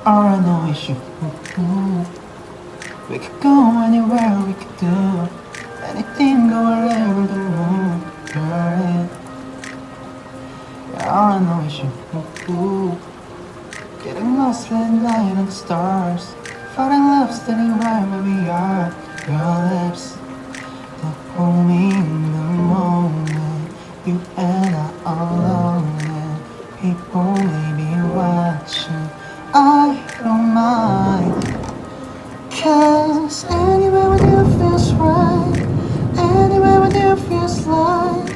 All I know is you. We could go anywhere, we could do anything, go wherever the moon. Girl, yeah, all I know is you. Getting lost at night on the stars, finding love standing right where we are. Your lips that hold me in the moment. You and I alone, and people may be watching. I don't mind, 'cause anywhere with you feels right. Anywhere with you feels like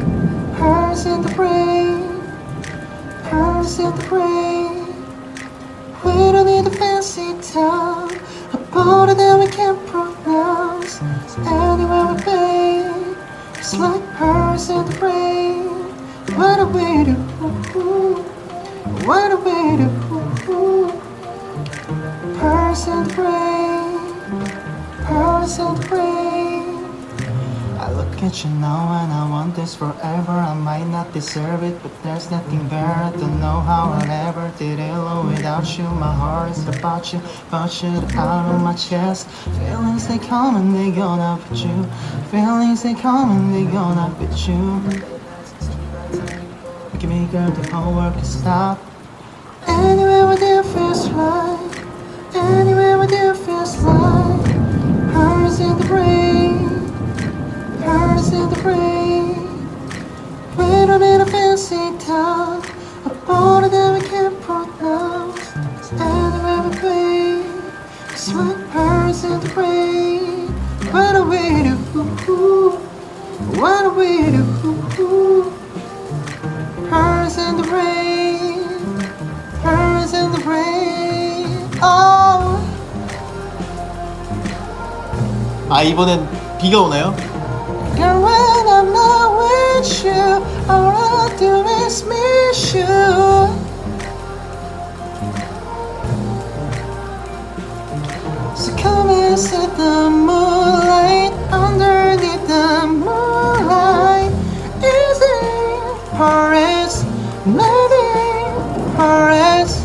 hers in the brain, hers in the brain. We don't need a fancy town, a border that we can't pronounce. Anywhere we be, it's like hers in the brain. What a way to, what a way to, hers in the brain, hers in the brain. I look at you now and I want this forever. I might not deserve it, but there's nothing better. I don't know how I'll ever did it alone without you. My heart is about you out of my chest. Feelings they come and they gonna with you. Feelings they come and they gonna with you. Give me, girl, the whole world can stop. Anywhere with you feels right. Anywhere with you feels like hers in the brain, hers in the brain. We don't need a fancy town, a border that we can't pronounce. Anywhere we be, it's like hers in the brain. What a way to, what a way to, hers in the brain, hers in the brain. Oh. 아, 이번엔 비가 오나요? Girl, when I'm not with you, all I do is miss you. So come and see the moonlight underneath the moonlight. Is it Paris? Maybe Paris.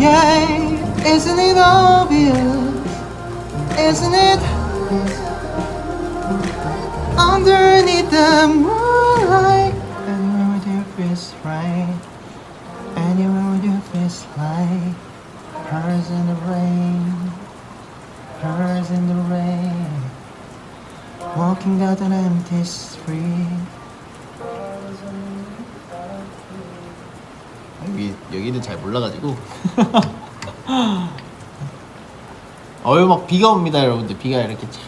Yeah, isn't it obvious? Isn't it? Underneath the moonlight. Anywhere with you feels right. Anywhere with you feels like hers in the rain, hers in the rain. Walking down an empty street. 여기는 잘 몰라가지고. 막 비가 옵니다, 여러분들. 비가 이렇게 참.